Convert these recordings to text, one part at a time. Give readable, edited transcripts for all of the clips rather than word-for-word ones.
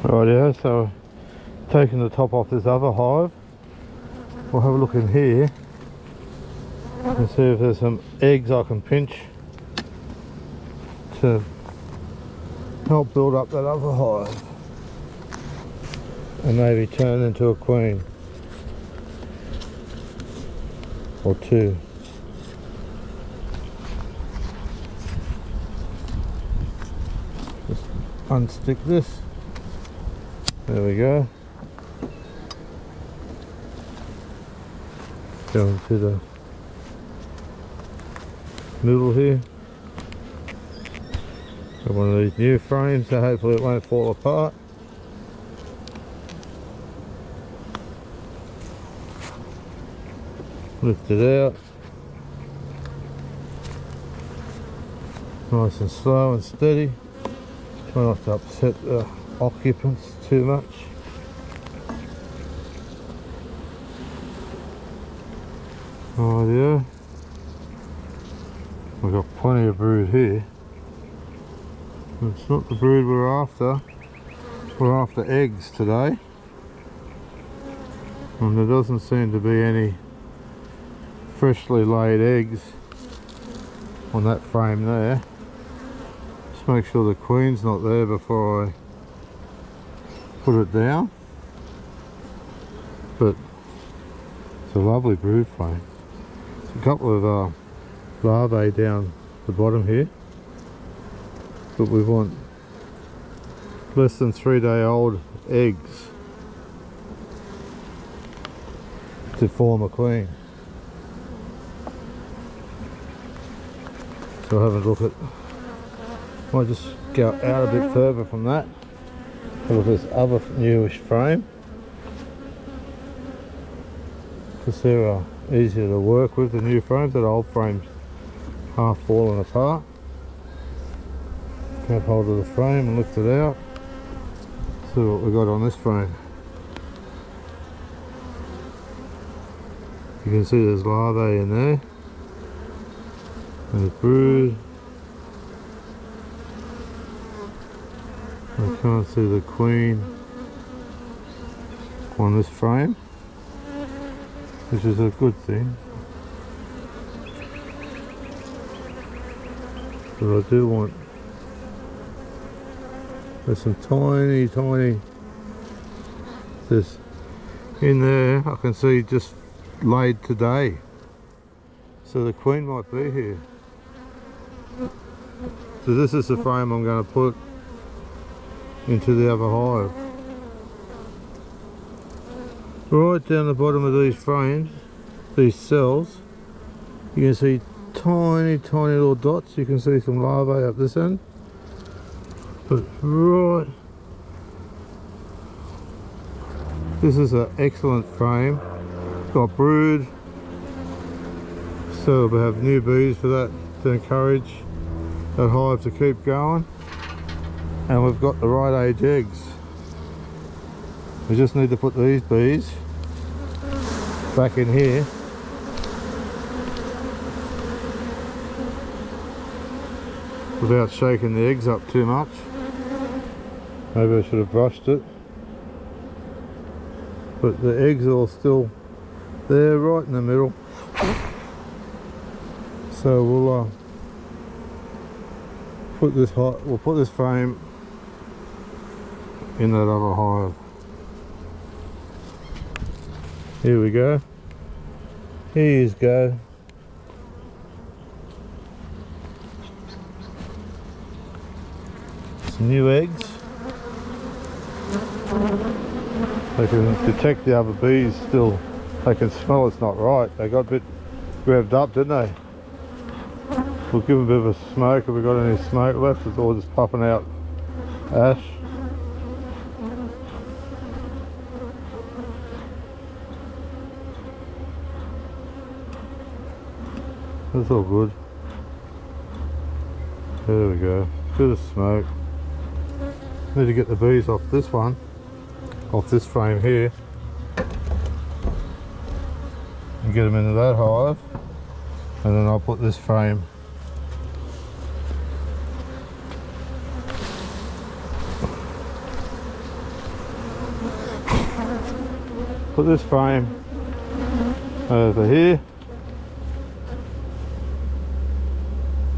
Rightio, so taking the top off this other hive, we'll have a look in here and see if there's some eggs I can pinch to help build up that other hive and maybe turn into a queen or two. Just unstick this. There we go. Go into the middle here. Got one of these new frames, so hopefully it won't fall apart. Lift it out. Nice and slow and steady. Try not to upset the occupants too much. Oh yeah, we've got plenty of brood here. It's not the brood we're after. We're after eggs today, and there doesn't seem to be any freshly laid eggs on that frame there. Just make sure the queen's not there before I put it down. But it's a lovely brood frame. There's a couple of larvae down the bottom here, but we want less than 3-day-old eggs to form a queen. So I'll have a look at, might just go out a bit further from that. Have a look at this other newish frame, because they're easier to work with, the new frames. That old frame's half falling apart. Grab hold of the frame and lift it out. See what we got on this frame. You can see there's larvae in there. There's brood. I can't see the queen on this frame, which is a good thing. But I do want, there's some tiny this in there. I can see just laid today, so the queen might be here. So this is the frame I'm going to put into the other hive. Right down the bottom of these frames, these cells, you can see tiny little dots. You can see some larvae up this end, but right, this is an excellent frame. It's got brood, so we'll have new bees for that to encourage that hive to keep going, and we've got the right age eggs. We just need to put these bees back in here without shaking the eggs up too much. Maybe I should have brushed it, but the eggs are still there right in the middle. So we'll put this frame in that other hive. Here we go. Here you go. Some new eggs. They can detect the other bees still. They can smell it's not right. They got a bit revved up, didn't they? We'll give them a bit of a smoke. Have we got any smoke left? It's all just puffing out ash. That's all good. There we go. Bit of smoke. Need to get the bees off this one, off this frame here, and get them into that hive, and then I'll put this frame put this frame over here.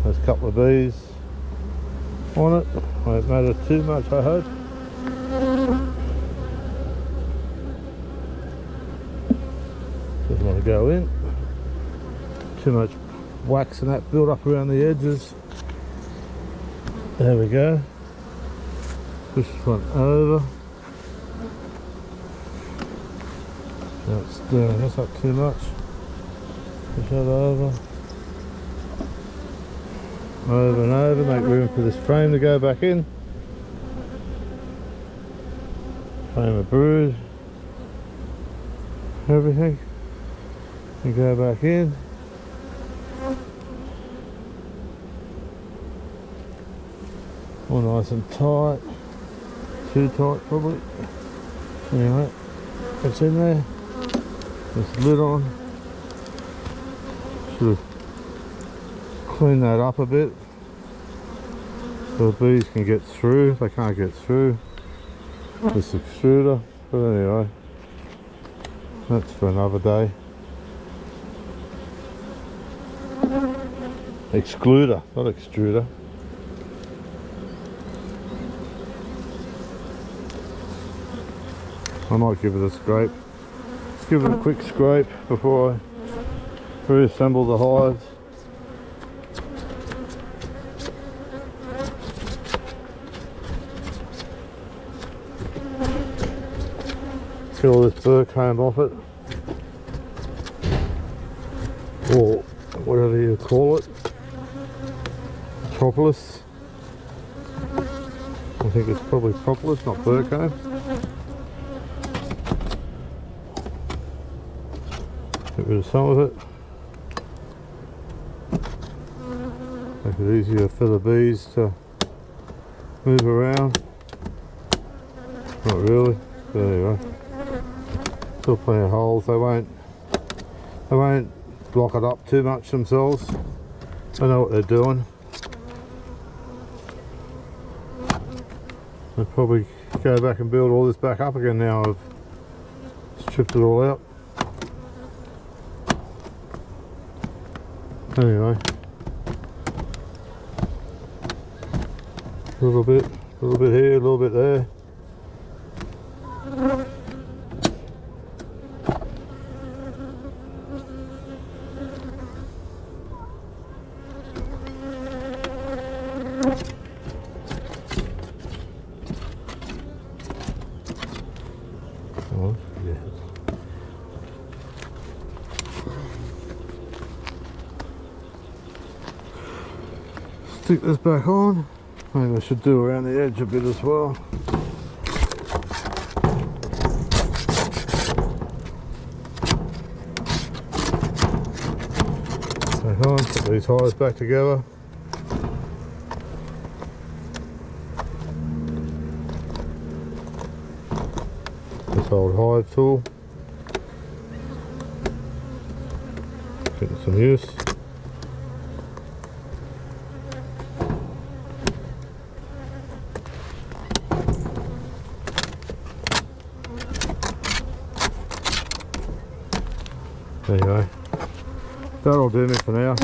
There's a couple of bees on it. Won't matter too much, I hope. Doesn't want to go in. Too much wax and that build up around the edges. There we go. Push this one over. That's stirring this up too much. Push that over. Over and over, make room for this frame to go back in. Frame of brood. Everything. And go back in. All nice and tight. Too tight probably. Anyway, it's in there. This lid on. Should have cleaned that up a bit so the bees can get through. They can't get through this extruder, but anyway, that's for another day. Excluder, not extruder. I might give it a scrape. Let's give it a quick scrape before I reassemble the hives. Get all this burr comb off it, or whatever you call it, propolis. I think it's probably propolis, not burr comb. Get rid of some of it. Make it easier for the bees to move around. Not really, but anyway. Still plenty of holes. They won't block it up too much themselves. They know what they're doing. They'll probably go back and build all this back up again now I've stripped it all out. Anyway, a little bit here, a little bit there. Oh, yeah. Stick this back on. Maybe I should do around the edge a bit as well. Back on, put these hives back together. This old hive tool. Getting some use. Anyway, that'll do me for now.